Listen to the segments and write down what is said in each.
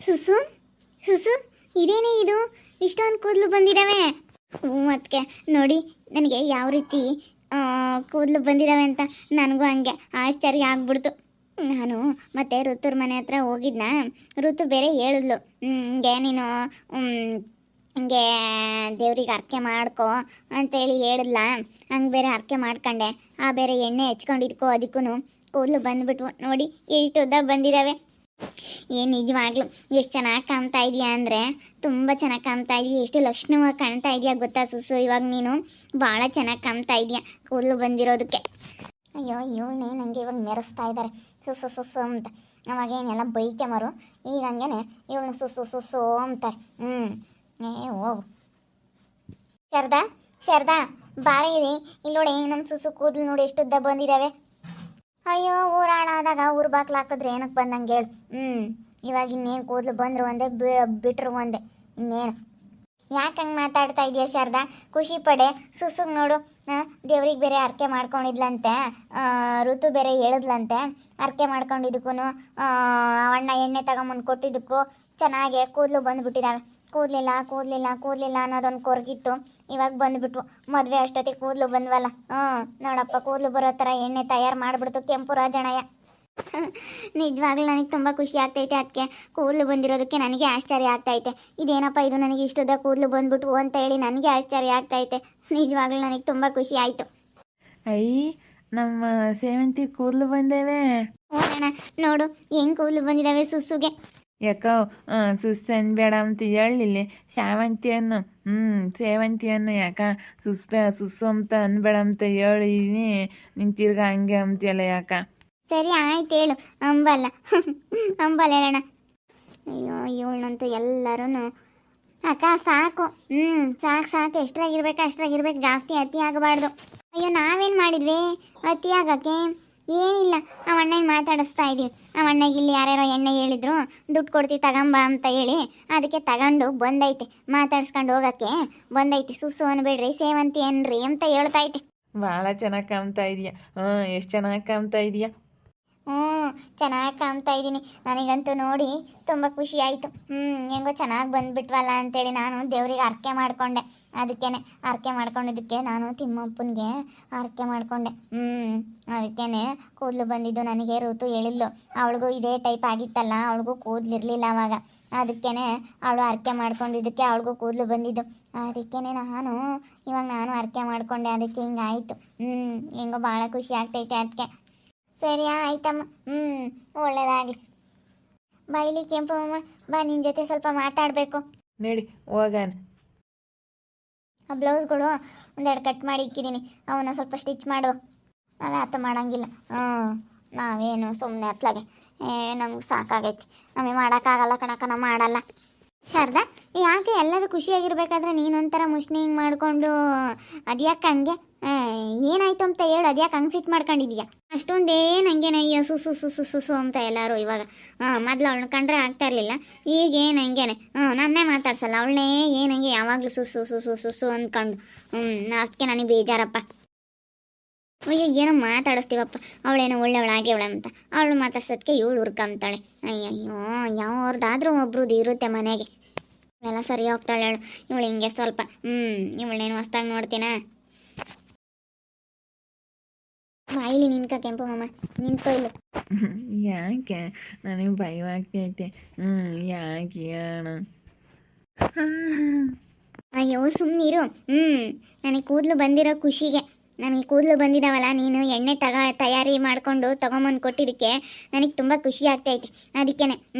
ಸುಸು ಸುಸು ಇದೇನೇ ಇದು ಇಷ್ಟೊಂದು ಕೂದಲು ಬಂದಿದ್ದಾವೆ. ಅದಕ್ಕೆ ನೋಡಿ ನನಗೆ ಯಾವ ರೀತಿ ಕೂದಲು ಬಂದಿದ್ದಾವೆ ಅಂತ ನನಗೂ ಹಂಗೆ ಆಶ್ಚರ್ಯ ಆಗ್ಬಿಡ್ತು. ನಾನು ಮತ್ತೆ ಋತುರ್ ಮನೆ ಹತ್ರ ಹೋಗಿದ್ನ. ಋತು ಬೇರೆ ಹೇಳಿದ್ಲು, ಹಿಂಗೆ ನೀನು ಹಿಂಗೆ ದೇವ್ರಿಗೆ ಅರ್ಕೆ ಮಾಡ್ಕೊ ಅಂತೇಳಿ ಹೇಳಿದ್ಲ. ಹಂಗೆ ಬೇರೆ ಅರ್ಕೆ ಮಾಡ್ಕೊಂಡೆ. ಆ ಬೇರೆ ಎಣ್ಣೆ ಹೆಚ್ಕೊಂಡಿದ್ಕೋ ಅದಕ್ಕೂ ಕೂದಲು ಬಂದ್ಬಿಟ್ವು. ನೋಡಿ ಎಷ್ಟು ಉದ್ದ ಬಂದಿದ್ದಾವೆ. ಏನು ನಿಜವಾಗ್ಲು ಎಷ್ಟು ಚೆನ್ನಾಗಿ ಕಾಣ್ತಾ ಇದೆಯಾ ಅಂದರೆ ತುಂಬ ಚೆನ್ನಾಗಿ ಕಾಣ್ತಾ ಇದೆಯಾ. ಎಷ್ಟು ಲಕ್ಷಣವಾಗಿ ಕಾಣ್ತಾ ಇದೆಯಾ ಗೊತ್ತಾ ಸುಸು. ಇವಾಗ ನೀನು ಭಾಳ ಚೆನ್ನಾಗಿ ಕಾಣ್ತಾ ಇದೆಯಾ ಕೂದಲು ಬಂದಿರೋದಕ್ಕೆ. ಅಯ್ಯೋ ಇವಳನ್ನೇ ನನಗೆ ಇವಾಗ ಮೆರೆಸ್ತಾ ಇದ್ದಾರೆ ಸುಸು ಸುಸು ಅಂತ. ಅವಾಗೇನೆಲ್ಲ ಬೈಕೆಮರು, ಈಗ ಹಂಗೇನೆ ಇವಳನ್ನ ಸುಸು ಸುಸು ಅಂತಾರೆ. ಹೋಗು ಶಾರದಾ, ಶಾರದಾ ಬಾರಿ ಇದೆ ಇಲ್ಲೋಡೆ ನಮ್ಮ ಸುಸು ಕೂದಲು ನೋಡಿ ಎಷ್ಟು ಉದ್ದ ಬಂದಿದ್ದಾವೆ. ಅಯ್ಯೋ ಊರಾಳಾದಾಗ ಊರು ಬಾಕ್ಲು ಹಾಕಿದ್ರೆ ಏನಕ್ಕೆ ಬಂದಂಗೆ ಹೇಳು. ಇವಾಗ ಇನ್ನೇನು ಕೂದಲು ಬಂದರು ಒಂದೇ ಬಿಟ್ರು ಒಂದೇ. ಇನ್ನೇನು ಯಾಕೆ ಹಂಗೆ ಮಾತಾಡ್ತಾ ಇದೆಯಾ ಶಾರದಾ? ಖುಷಿ ಪಡೆ. ಸುಸುಗ್ ನೋಡು ದೇವ್ರಿಗೆ ಬೇರೆ ಅರ್ಕೆ ಮಾಡ್ಕೊಂಡಿದ್ಲಂತೆ. ಋತು ಬೇರೆ ಹೇಳಿದ್ಲಂತೆ ಅರ್ಕೆ ಮಾಡ್ಕೊಂಡಿದ್ದಕ್ಕೂ ಅಣ್ಣ ಎಣ್ಣೆ ತಗೊಂಬಂದು ಕೊಟ್ಟಿದ್ದಕ್ಕೂ ಚೆನ್ನಾಗೆ ಕೂದಲು ಬಂದುಬಿಟ್ಟಿದ್ದಾವೆ. ಕೂದಲಿಲ್ಲ ಅನ್ನೋದೊಂದು ಕೊರಗಿತ್ತು. ಇವಾಗ ಬಂದುಬಿಟ್ವು. ಮದುವೆ ಅಷ್ಟೊತ್ತಿಗೆ ಕೂದಲು ಬಂದ್ವಲ್ಲ. ನೋಡಪ್ಪ ಕೂದಲು ಬರೋ ಥರ ಎಣ್ಣೆ ತಯಾರು ಮಾಡಿಬಿಡ್ತು ಕೆಂಪು ರಾಜಣಯ್ಯ. ನಿಜವಾಗ್ಲೂ ನನಗೆ ತುಂಬ ಖುಷಿ ಆಗ್ತೈತೆ. ಅದಕ್ಕೆ ಕೂದಲು ಬಂದಿರೋದಕ್ಕೆ ನನಗೆ ಆಶ್ಚರ್ಯ ಆಗ್ತೈತೆ. ಇದೇನಪ್ಪ ಇದು ನನಗೆ ಇಷ್ಟುದ ಕೂದಲು ಬಂದ್ಬಿಟ್ಟು ಅಂತ ಹೇಳಿ ನನಗೆ ಆಶ್ಚರ್ಯ ಆಗ್ತೈತೆ. ನಿಜವಾಗ್ಲೂ ನನಗೆ ತುಂಬ ಖುಷಿ ಆಯಿತು. ನಮ್ಮ ಸೇವಂತಿ ಕೂದಲು ಬಂದೇವೆ. ಹೋಗೋಣ ನೋಡು ಹೆಂಗೆ ಕೂದಲು ಬಂದಿದ್ದಾವೆ ಸುಸುಗೆ. ಯಾಕೋ ಸುಸ್ತು ಅನ್ಬೇಡ ಅಂತ ಹೇಳಿಲ್ಲ ಶಾವಂತಿಯನ್ನು. ಸೇವಂತಿಯನ್ನು ಯಾಕ ಸುಸ್ಸು ಅಂತ ಅನ್ಬೇಡ ಅಂತ ಹೇಳಿದೀನಿ. ನಿನ್ ತಿರ್ಗ ಹಂಗೆ ಅಂತೀಯಲ್ಲ ಯಾಕ? ಸರಿ ಆಯ್ತು ಹೇಳು. ಅಂಬಲ್ಲ ಹೇಳೋಣ. ಅಯ್ಯೋ ಇವಳಂತೂ ಎಲ್ಲರೂ ಅಕ್ಕ ಸಾಕು. ಸಾಕು ಎಷ್ಟ್ರಾಗಿರ್ಬೇಕು ಅಷ್ಟ್ರಾಗಿರ್ಬೇಕು. ಜಾಸ್ತಿ ಅತಿ ಆಗಬಾರ್ದು. ಅಯ್ಯೋ ನಾವೇನು ಮಾಡಿದ್ವಿ ಅತಿ ಆಗಕ್ಕೆ? ಏನಿಲ್ಲ, ಆ ಅಣ್ಣಗೆ ಮಾತಾಡಿಸ್ತಾ ಇದ್ದೀವಿ. ಆ ಅಣ್ಣಗೆ ಇಲ್ಲಿ ಯಾರ್ಯಾರೋ ಎಣ್ಣೆ ಹೇಳಿದ್ರು ದುಡ್ಡು ಕೊಡ್ತೀವಿ ತಗೊಂಬ ಅಂತ ಹೇಳಿ ಅದಕ್ಕೆ ತಗೊಂಡು ಬಂದೈತೆ. ಮಾತಾಡ್ಸ್ಕೊಂಡು ಹೋಗೋಕ್ಕೆ ಬಂದೈತಿ. ಸುಸು ಅನ್ಬೇಡ್ರಿ ಸೇವಂತಿ ಏನ್ರಿ ಅಂತ ಹೇಳ್ತೈತೆ. ಭಾಳ ಚೆನ್ನಾಗಿ ಕಾಣ್ತಾ ಇದೀಯ. ಎಷ್ಟು ಚೆನ್ನಾಗಿ ಕಾಣ್ತಾ ಇದೀಯ. ಚೆನ್ನಾಗಿ ಕಾಣ್ತಾ ಇದ್ದೀನಿ. ನನಗಂತೂ ನೋಡಿ ತುಂಬ ಖುಷಿ ಆಯಿತು. ಹೆಂಗೋ ಚೆನ್ನಾಗಿ ಬಂದುಬಿಟ್ವಲ್ಲ ಅಂತೇಳಿ ನಾನು ದೇವ್ರಿಗೆ ಅರ್ಕೆ ಮಾಡಿಕೊಂಡೆ. ಅದಕ್ಕೇ ಅರ್ಕೆ ಮಾಡ್ಕೊಂಡಿದ್ದಕ್ಕೆ ನಾನು ತಿಮ್ಮಪ್ಪನಿಗೆ ಅರ್ಕೆ ಮಾಡಿಕೊಂಡೆ. ಅದಕ್ಕೇ ಕೂದಲು ಬಂದಿದ್ದು. ನನಗೆ ಋತು ಹೇಳಿದ್ಲು, ಅವಳಿಗೂ ಇದೇ ಟೈಪ್ ಆಗಿತ್ತಲ್ಲ, ಅವಳಿಗೂ ಕೂದಲಿರಲಿಲ್ಲ ಅವಾಗ. ಅದಕ್ಕೇ ಅವಳು ಅರ್ಕೆ ಮಾಡ್ಕೊಂಡಿದ್ದಕ್ಕೆ ಅವಳಿಗೂ ಕೂದಲು ಬಂದಿದ್ದು. ಅದಕ್ಕೇ ನಾನು ಅರ್ಕೆ ಮಾಡಿಕೊಂಡೆ. ಅದಕ್ಕೆ ಹಿಂಗಾಯಿತು. ಹೆಂಗೋ ಭಾಳ ಖುಷಿ ಆಗ್ತೈತೆ ಅದಕ್ಕೆ. ಸರಿ ಆಯ್ತಮ್ಮ. ಒಳ್ಳೇದಾಗಲಿ. ಬೈಲಿ ಕೆಂಪಮ್ಮ ಬಾ, ನಿನ್ನ ಜೊತೆ ಸ್ವಲ್ಪ ಮಾತಾಡಬೇಕು. ನಡಿ ಹೋಗೋಣ. ಆ ಬ್ಲೌಸ್ಗಳು ಒಂದೆರಡು ಕಟ್ ಮಾಡಿ ಇಕ್ಕಿದ್ದೀನಿ, ಅವನ್ನ ಸ್ವಲ್ಪ ಸ್ಟಿಚ್ ಮಾಡು. ನಾವೇ ಅರ್ಥ ಮಾಡೋಂಗಿಲ್ಲ. ನಾವೇನು ಸುಮ್ಮನೆ ಅತ್ಲಾಗೆ ನಮ್ಗೆ ಸಾಕಾಗೈತಿ. ನಮಗೆ ಮಾಡೋಕ್ಕಾಗಲ್ಲ ಕಣಕ, ನಾವು ಮಾಡಲ್ಲ. ಶಾರದಾ ಯಾಕೆ ಎಲ್ಲರೂ ಖುಷಿಯಾಗಿರ್ಬೇಕಾದ್ರೆ ನೀನೊಂಥರ ಮುಷ್ಣಿ ಹಿಂಗೆ ಮಾಡಿಕೊಂಡು ಅದ್ಯಾಕೆ ಹಂಗೆ? ಏನಾಯ್ತು ಅಂತ ಹೇಳು. ಅದ್ಯಾಕೆ ಹಂಗೆ ಸಿಟ್ಟು ಮಾಡ್ಕೊಂಡಿದ್ಯಾ? ಅಷ್ಟೊಂದೇನು ಹಂಗೇನಯ್ಯ ಸುಸು ಸುಸು ಸುಸು ಅಂತ ಎಲ್ಲರೂ ಇವಾಗ. ಮೊದಲು ಅವಳನ್ನ ಕಂಡ್ರೆ ಆಗ್ತಾ ಇರಲಿಲ್ಲ, ಈಗೇನು ಹಂಗೇನೆ. ನನ್ನೇ ಮಾತಾಡ್ಸಲ್ಲ ಅವಳನ್ನೇ ಏನು ಹಂಗೆ ಯಾವಾಗಲೂ ಸುಸು ಸುಸು ಸುಸು ಅಂದ್ಕೊಂಡು. ಅದಕ್ಕೆ ನನಗೆ ಬೇಜಾರಪ್ಪ. ಅಯ್ಯೋ ಏನೋ ಮಾತಾಡಿಸ್ತೀವಪ್ಪ. ಅವಳೇನೋ ಒಳ್ಳೆಯವಳಾಗೆ ಅವಳ ಅಂತ ಅವಳು ಮಾತಾಡ್ಸೋದಕ್ಕೆ ಇವಳು ಹುರ್ಕೊಂತಾಳೆ. ಅಯ್ಯಯ್ಯೋ ಯಾವ್ದಾದ್ರೂ ಒಬ್ರದ್ದು ಇರುತ್ತೆ ಮನೆಗೆ. ಎಲ್ಲ ಸರಿ ಹೋಗ್ತಾಳೆ ಅವಳು. ಇವಳು ಹಿಂಗೆ ಸ್ವಲ್ಪ ಇವಳೇನು ಹೊಸ್ದಾಗಿ ನೋಡ್ತೀನ. ಬಾಯಿಲಿ ನಿನ್ಕ ಕೆಂಪು ಮಾಮ ನಿಂತ್ಕೊ ಇಲ್ಲಿ. ಯಾಕೆ ನನಗೆ ಭಯವಾಗ್ತೈತೆ. ಯಾಕೆ ಅಣ್ಣ? ಅಯ್ಯೋ ಸುಮ್ಮನಿರು. ನನಗೆ ಕೂದಲು ಬಂದಿರೋ ಖುಷಿಗೆ, ನನಗೆ ಕೂದಲು ಬಂದಿದ್ದಾವಲ್ಲ, ನೀನು ಎಣ್ಣೆ ತಯಾರಿ ಮಾಡಿಕೊಂಡು ತಗೊಂಬಂದು ಕೊಟ್ಟಿದ್ದಕ್ಕೆ ನನಗೆ ತುಂಬ ಖುಷಿ ಆಗ್ತೈತೆ. ಅದಕ್ಕೇ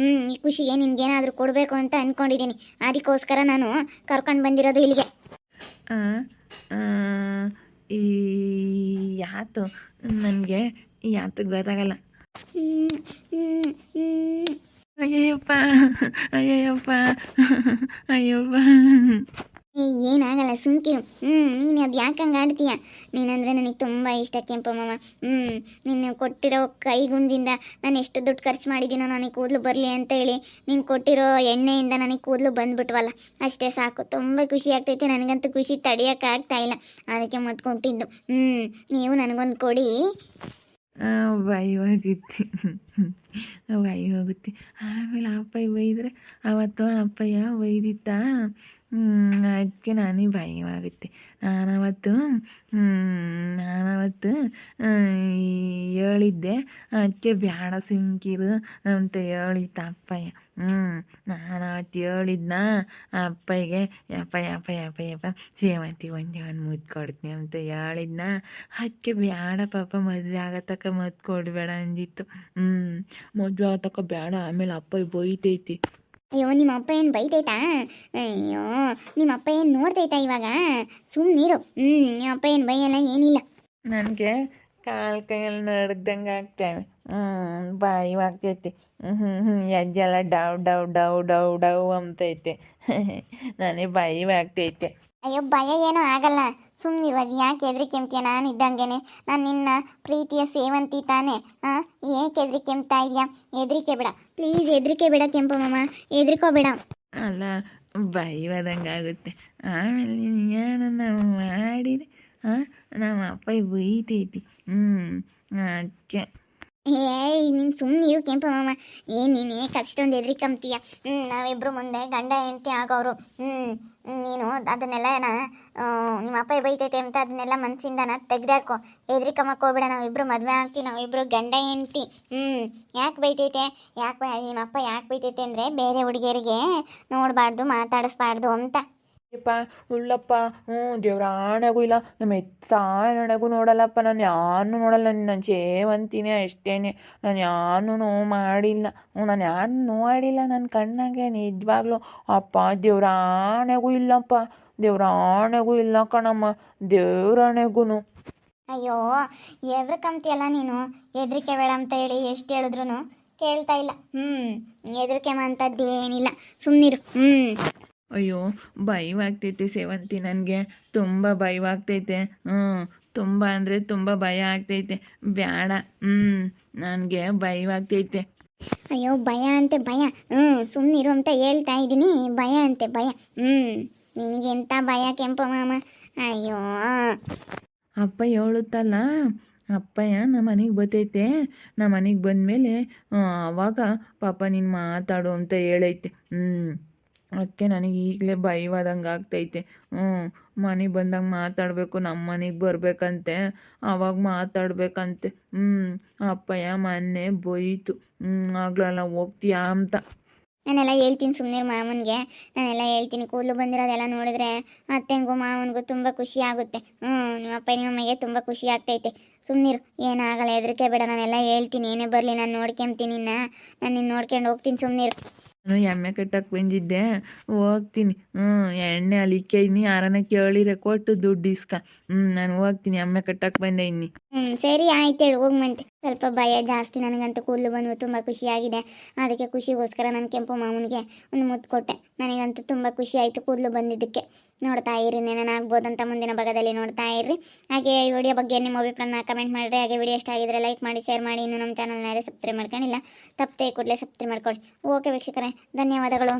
ಈ ಖುಷಿಗೆ ನಿನ್ಗೇನಾದರೂ ಕೊಡಬೇಕು ಅಂತ ಅಂದ್ಕೊಂಡಿದ್ದೀನಿ. ಅದಕ್ಕೋಸ್ಕರ ನಾನು ಕರ್ಕೊಂಡು ಬಂದಿರೋದು ಇಲ್ಲಿಗೆ. ಈ ಯಾತು ನನಗೆ ಯಾತು ಗೊತ್ತಾಗಲ್ಲ. ಅಯ್ಯಪ್ಪ ಅಯ್ಯಯ್ಯಪ್ಪ ಅಯ್ಯಪ್ಪ. ಏನಾಗಲ್ಲ ಸುಮ್ಕಿರು. ನೀನು ಅದು ಯಾಕೆ ಹಂಗೆ ಆಡ್ತೀಯ? ನೀನಂದರೆ ನನಗೆ ತುಂಬ ಇಷ್ಟ ಕೆಂಪು ಮಾಮ. ನೀನು ಕೊಟ್ಟಿರೋ ಕೈಗುಂದಿಂದ ನಾನು ಎಷ್ಟು ದುಡ್ಡು ಖರ್ಚು ಮಾಡಿದ್ದೀನೋ ನನಗೆ ಕೂದಲು ಬರಲಿ ಅಂತ ಹೇಳಿ ನೀನು ಕೊಟ್ಟಿರೋ ಎಣ್ಣೆಯಿಂದ ನನಗೆ ಕೂದಲು ಬಂದುಬಿಟ್ವಲ್ಲ, ಅಷ್ಟೇ ಸಾಕು. ತುಂಬ ಖುಷಿ ಆಗ್ತೈತೆ. ನನಗಂತೂ ಖುಷಿ ತಡೆಯೋಕ್ಕಾಗ್ತಾ ಇಲ್ಲ. ಅದಕ್ಕೆ ಮತ್ಕೊಟ್ಟಿದ್ದು. ನೀವು ನನಗೊಂದು ಕೊಡಿ. ಭಯವಾಗುತ್ತೆ ಭಯ ಹೋಗುತ್ತೆ. ಆಮೇಲೆ ಅಪ್ಪಯ್ಯ ಬೈದರೆ ಅವತ್ತು ಅಪ್ಪಯ್ಯ ಬೈದಿತ್ತ, ಅದಕ್ಕೆ ನನಗೆ ಭಯವಾಗುತ್ತೆ. ನಾನವತ್ತು ನಾನವತ್ತು ಹೇಳಿದ್ದೆ, ಅದಕ್ಕೆ ಬೇಡ ಸುಮ್ಕಿರು ಅಂತ ಹೇಳಿದ್ದ ಅಪ್ಪಯ್ಯ. ನಾನು ಅವತ್ತು ಹೇಳಿದ್ನ ಅಪ್ಪಯ್ಯಗೆ, ಯಪ್ಪ ಯಪ್ಪ ಯಪ್ಪ ಯಪ್ಪ ಸೇವಂತಿ ಒಂದು ಮುದ್ದು ಕೊಡ್ತೀನಿ ಅಂತ ಹೇಳಿದ್ನ. ಅದಕ್ಕೆ ಬೇಡ ಪಾಪ, ಮದುವೆ ಆಗತಕ್ಕ ಮದ್ದು ಕೊಡಬೇಡ ಅಂದಿತ್ತು. ಮದುವೆ ಆಗತಕ್ಕ ಬೇಡ, ಆಮೇಲೆ ಅಪ್ಪಯ್ಯ ಬೈತೈತಿ. ಅಯ್ಯೋ ನಿಮ್ಮ ಅಪ್ಪ ಏನು ಬೈತೈತಾ? ಅಯ್ಯೋ ನಿಮ್ಮ ಅಪ್ಪ ಏನು ನೋಡ್ತೈತಾ ಇವಾಗ? ಸುಮ್ಮನಿರು. ನಿಮ್ಮ ಅಪ್ಪ ಏನು ಬೈಯಲ್ಲ, ಏನಿಲ್ಲ. ನನಗೆ ಕಾಲು ಕೈಯಲ್ಲಿ ನಡ್ದಂಗೆ ಆಗ್ತವೆ, ಭಯವಾಗ್ತೈತೆ. ಎದ್ದೆಲ್ಲ ಡವ್ ಡವ್ ಡವ್ ಡವ್ ಡವ್ ಅಂತೈತೆ. ನನಗೆ ಭಯವಾಗ್ತೈತೆ. ಅಯ್ಯೋ ಭಯ ಏನೂ ಆಗಲ್ಲ, ಸುಮ್ಮನಿರು. ಅದು ಯಾಕೆ ಹೆದರಿಕೆಂಬ್ತೀಯ? ನಾನು ಇದ್ದಂಗೆನೆ, ನಾನು ನಿನ್ನ ಪ್ರೀತಿಯ ಸೇವಂತಿ ತಾನೆ. ಏಕೆ ಹೆದರಿಕೆಂಬ್ತಾ ಇದೆಯಾ? ಹೆದರಿಕೆ ಬೇಡ ಪ್ಲೀಸ್, ಹೆದರಿಕೆ ಬೇಡ ಕೆಂಪು ಮಾಮ, ಹೆದರ್ಕೋಬೇಡ. ಅಲ್ಲ, ಭಯವಾದಂಗೆ ಆಗುತ್ತೆ. ಆಮೇಲೆ ನೀನು ಏನನ್ನ ಮಾಡಿದೆ, ನಮ್ಮ ಅಪ್ಪ ಬೈತೈತಿ. ಅದಕ್ಕೆ ಏಯ್ ನೀನು ಸುಮ್ಮನಿರು ಕೆಂಪು ಮಾಮ. ನೀನು ಏಕೆ ಅಷ್ಟೊಂದು ಹೆದರಿಕಂತೀಯ? ನಾವಿಬ್ಬರು ಮುಂದೆ ಗಂಡ ಹೆಂಡತಿ ಆಗೋರು. ನೀನು ಅದನ್ನೆಲ್ಲ ನಿಮ್ಮ ಅಪ್ಪ ಬೈತೈತೆ ಅಂತ ಅದನ್ನೆಲ್ಲ ಮನಸ್ಸಿಂದನ ತೆಗ್ದಾಕೋ. ಹೆದರಿಕಮ್ಮಕ್ಕೆ ಹೋಗ್ಬೇಡ. ನಾವಿಬ್ಬರು ಮದುವೆ ಆಗ್ತೀವಿ, ನಾವಿಬ್ಬರು ಗಂಡ ಹೆಂಡತಿ. ಯಾಕೆ ಬೈತೈತೆ? ಯಾಕೆ ನಿಮ್ಮ ಅಪ್ಪ ಯಾಕೆ ಬೈತೈತೆ ಅಂದರೆ ಬೇರೆ ಹುಡುಗಿಯರಿಗೆ ನೋಡಬಾರ್ದು, ಮಾತಾಡಿಸ್ಬಾರ್ದು ಅಂತ. ಯಪ್ಪ ಉಳ್ಳಪ್ಪ, ದೇವ್ರ ಆಣೆಗೂ ಇಲ್ಲ, ನಮ್ಮ ಎತ್ತಾಣೆಗೂ ನೋಡಲ್ಲಪ್ಪ. ನಾನು ಯಾರನ್ನೂ ನೋಡಲ್ಲ, ನಾನು ಸೇವಂತಿನೇ ಅಷ್ಟೇ. ನಾನು ಯಾರನ್ನೂ ಮಾಡಿಲ್ಲ. ನಾನು ಯಾರನ್ನೂ ನೋಡಿಲ್ಲ ನನ್ನ ಕಣ್ಣಾಗೆ ನಿಜವಾಗ್ಲೂ. ಅಪ್ಪ ದೇವ್ರ ಆಣೆಗೂ ಇಲ್ಲಪ್ಪ, ದೇವ್ರ ಆಣೆಗೂ ಇಲ್ಲ ಕಣಮ್ಮ, ದೇವ್ರಾಣೆಗೂ. ಅಯ್ಯೋ ಹೆದರ್ಕಂತೀಯಲ್ಲ ನೀನು. ಹೆದರಿಕೆ ಬೇಡ ಅಂತ ಹೇಳಿ ಎಷ್ಟು ಹೇಳಿದ್ರು ಕೇಳ್ತಾ ಇಲ್ಲ. ಹೆದರಿಕೆ ಅಂತದ್ದೇನಿಲ್ಲ, ಸುಮ್ಮನಿರು. ಅಯ್ಯೋ ಭಯವಾಗ್ತೈತೆ ಸೇವಂತಿ, ನನಗೆ ತುಂಬ ಭಯವಾಗ್ತೈತೆ. ತುಂಬ ಅಂದರೆ ತುಂಬ ಭಯ ಆಗ್ತೈತೆ. ಬೇಡ, ನನಗೆ ಭಯವಾಗ್ತೈತೆ. ಅಯ್ಯೋ ಭಯ ಅಂತೆ ಭಯ. ಸುಮ್ಮನಿರು ಅಂತ ಹೇಳ್ತಾ ಇದ್ದೀನಿ. ಭಯ ಅಂತೆ ಭಯ. ನಿನಗೆಂತ ಭಯ ಕೆಂಪು ಮಾಮ? ಅಯ್ಯೋ ಅಪ್ಪ ಹೇಳುತ್ತಲ್ಲ, ಅಪ್ಪಯ್ಯ ನಮ್ಮ ಮನೆಗೆ ಬರ್ತೈತೆ. ನಮ್ಮ ಮನೆಗೆ ಬಂದಮೇಲೆ ಅವಾಗ ಪಾಪ ನೀನು ಮಾತಾಡು ಅಂತ ಹೇಳೈತೆ. ಅದಕ್ಕೆ ನನಗೆ ಈಗಲೇ ಭಯವಾದಂಗೆ ಆಗ್ತೈತೆ. ಮನೆಗೆ ಬಂದಾಗ ಮಾತಾಡಬೇಕು, ನಮ್ಮ ಮನೆಗೆ ಬರಬೇಕಂತೆ, ಆವಾಗ ಮಾತಾಡ್ಬೇಕಂತೆ. ಅಪ್ಪಯ್ಯ ಮೊನ್ನೆ ಬೈತು, ಆಗ್ಲಲ್ಲ ಹೋಗ್ತೀಯಾ ಅಂತ. ನಾನೆಲ್ಲ ಹೇಳ್ತೀನಿ ಸುಮ್ಮನೆ ಮಾವನಿಗೆ. ನಾನೆಲ್ಲ ಹೇಳ್ತೀನಿ. ಕೂದಲು ಬಂದಿರೋದೆಲ್ಲ ನೋಡಿದ್ರೆ ಅತ್ತೆಂಗೂ ಮಾವನಿಗೂ ತುಂಬ ಖುಷಿ ಆಗುತ್ತೆ. ನಿಮ್ಮ ಅಪ್ಪ ನಿಮ್ಮಗೆ ತುಂಬ ಖುಷಿ ಆಗ್ತೈತೆ. ಸುಮ್ಮನಿರು, ಏನಾಗಲ್ಲ, ಹೆದರಿಕೆ ಬೇಡ. ನಾನೆಲ್ಲ ಹೇಳ್ತೀನಿ, ಏನೇ ಬರಲಿ ನಾನು ನೋಡ್ಕೊಂತೀನಿ. ನಾನು ನಿನ್ನ ನೋಡ್ಕೊಂಡು ಹೋಗ್ತೀನಿ, ಸುಮ್ಮನಿರು. ನಾನು ಎಮ್ಮೆ ಕಟ್ಟಕ್ಕೆ ಬಂದಿದ್ದೆ, ಹೋಗ್ತೀನಿ. ಎಣ್ಣೆ ಅಲಿಕೆ ಇನ್ನಿ ಯಾರನ್ನ ಕೇಳಿರೆ ಕೊಟ್ಟು ದುಡ್ಡು ಇಸ್ಕ. ನಾನು ಹೋಗ್ತೀನಿ, ಎಮ್ಮೆ ಕಟ್ಟಕ್ಕೆ ಬಂದೆ ಇನ್ನಿ. ಸರಿ ಆಯ್ತು ಹೇಳು, ಹೋಗ್ಮಂತೆ. ಸ್ವಲ್ಪ ಭಯ ಜಾಸ್ತಿ ನನಗಂತೂ. ಕೂದಲು ಬಂದು ತುಂಬ ಖುಷಿಯಾಗಿದೆ. ಅದಕ್ಕೆ ಖುಷಿಗೋಸ್ಕರ ನಾನು ಕೆಂಪು ಮಾಮನಿಗೆ ಒಂದು ಮುತ್ತು ಕೊಟ್ಟೆ. ನನಗಂತೂ ತುಂಬ ಖುಷಿ ಆಯಿತು ಕೂದಲು ಬಂದಿದ್ದಕ್ಕೆ. ನೋಡ್ತಾ ಇರಿ, ಏನಾಗ್ಬೋದಂತ ಮುಂದಿನ ಭಾಗದಲ್ಲಿ ನೋಡ್ತಾ ಇರ್ರಿ. ಹಾಗೆ ಈ ವಿಡಿಯೋ ಬಗ್ಗೆ ನಿಮ್ಮ ಅಭಿಪ್ರಾಯನ ಕಮೆಂಟ್ ಮಾಡಿರಿ. ಹಾಗೆ ವಿಡಿಯೋ ಇಷ್ಟ ಆಗಿದ್ರೆ ಲೈಕ್ ಮಾಡಿ, ಶೇರ್ ಮಾಡಿ. ಇನ್ನು ನಮ್ಮ ಚಾನಲ್ನ ಸಬ್ಸ್ಕ್ರೈಬ್ ಮಾಡ್ಕೊಂಡಿಲ್ಲ, ತಪ್ಪದೆ ಕೂಡಲೇ ಸಬ್ಸ್ಕ್ರೈಬ್ ಮಾಡ್ಕೊಳ್ಳಿ. ಓಕೆ ವೀಕ್ಷಕರೇ, ಧನ್ಯವಾದಗಳು.